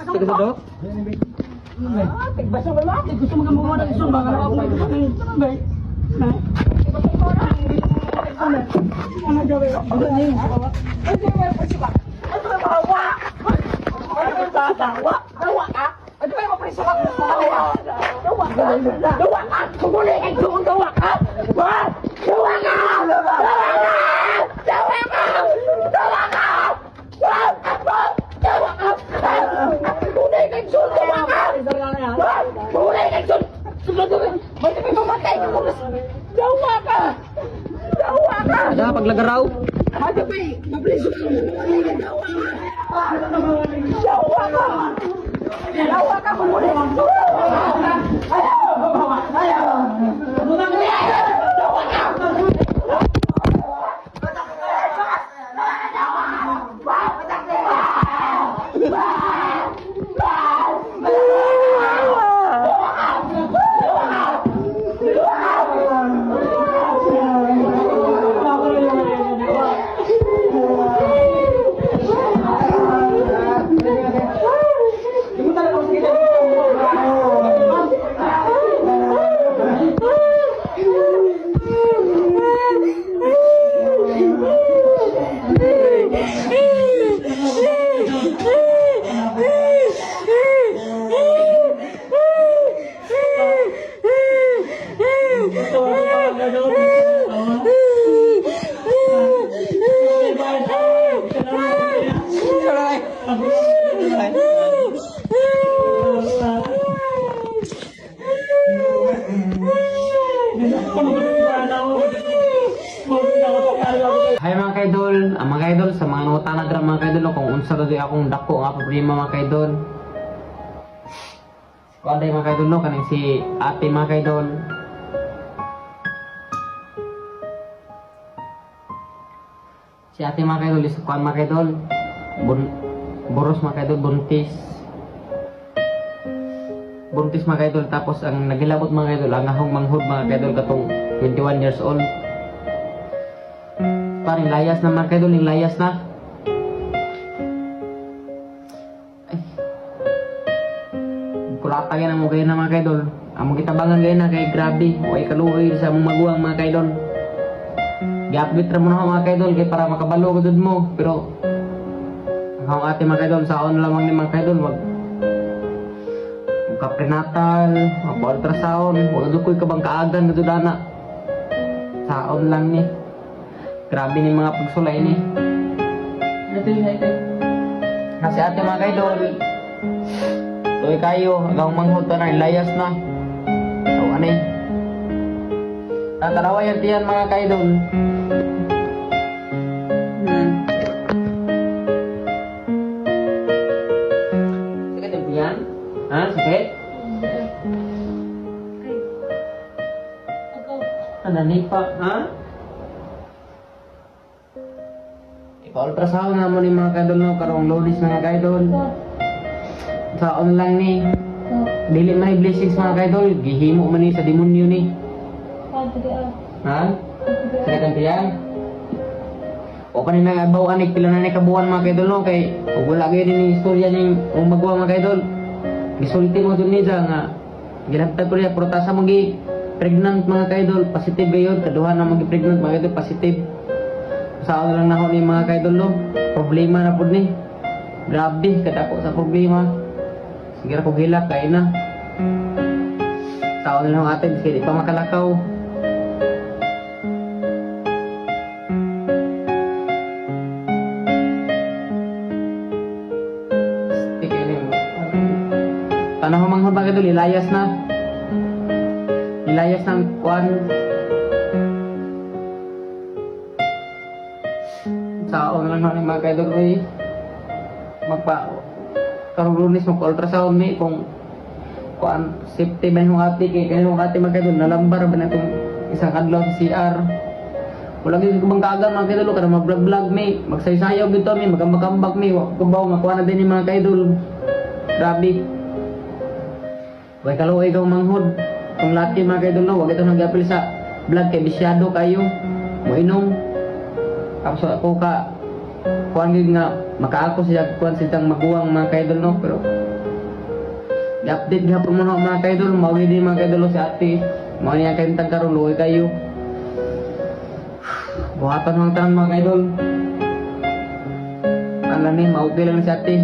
Sige sa do. Tigbasa mo lang. Gusto mo gumawa ng isang mga ako. Bay. Ano gawin? Ano niyo? Ano gawin pa siya? Ano ba bawa? Ano ba dawa? Dawa ka? Ano ba yung preso ka? Dawa ka? Dawa ka? Kumuli ay dawa ka? Ba? Dawa ka? Dawa ka? Dawa ka? Dawa ka? Dawa ka? Kumuli ay dawa ka? Kumuli ay Ba't may mamatay ka kung dawa ka? Dawa ka! Ada paglagaraw. Ano ba eh? Mabliso ka! Dawa ka! Dawa ka! Dawa ka kung muli! Ayaw! Ayaw! Dawa ka! Hi mga kaidol, mga kaidol sa mga nangutana dira mga kaidol kung unsa gagay akong dako nga problema mga kaidol. Kuanday mga kaidol no kaning si ate mga kaidol. Si ate mga kaidol is kuan mga kaidol. Boros mga kaidol, buntis. Buntis mga kaidol tapos ang nagilabot mga kaidol ang ahong manghud mga kaidol katong 21 years old. Paring layas na mga kaidol, yung layas na. Ay. Kulata kayo na mo kayo na mga kaidol. Among kitabangan kayo na kay grabe. Huwag kaluoy sa among maguwang mga kaidol. Giapit ra mo na ako mga kaidol kay para makabalo ko dun mo. Pero ang ate mga kaidol, saon lamang ni mga kaidol. Wag ka-prenatal, magpa-ultrasound. Huwag dukoy ka bang kaagan na dudana. Saon lang ni. Grabe ni mga pagsulay ni. Ito. Kasi ate mga kaidol. Tuloy kayo. Hanggang manghod na layas na. So, ano eh. Tatarawa yan tiyan mga kaidol. Sakit yung tiyan? Ha? Sakit? Ano nipa? Ha? Pa-ultrasound na mo ni mga kaidol no, karong Lunes mga kaidol. Saon lang ni. Dili man ni blessings mga kaidol, gihimo man ni sa demonyo ni. Ha? Sakit ang tiyan? O kanina nga baw anik pila na ni kabuan mga kaidol no, kay ug wala gyud ni istorya ning magwa mga kaidol. Gisulti mo dun ni nga ginabtag ko niya protasa mo gi pregnant mga kaidol, positive gyud kaduha na mo gi pregnant mga kaidol, positive. Saan lang na ako ni mga kaidol no? Problema na po ni. Grabe, kadako sa problema. Sige ra ko gilak, kaya na. Saan lang atin, sige di pa makalakaw. Sige ni. Tanah manghod mga kaidol, ilayas na. Ilayas ng kuan. Saon lang ni mga kaidol ay karong Lunes magpa-ultrasound mi kung kuan safety ba yung ate kay yung ate mga kaidol nalambar ba na itong isang adlaw sa CR. Wala gyud ko bang kaagan mga kaidol kada mag-vlog mi magsaysayaw gid mi magambak mi kubaw makuha na din ni mga kaidol. Grabe. Way kaluoy ikaw manghod kung laki mga kaidol no, wag ito nag-apil sa vlog kay bisyado kayo mo inom. Tapos ako ka kuan gid nga makaako siya kuan sitang maguwang mga kaidol no, pero I-update gihapon mo na mga kaidol, mawili din mga kaidol si ate. Mga niya kayo tagkaroon, luwi kayo. Buhatan ng tanan mga kaidol. Ano ni, maugay lang si ate.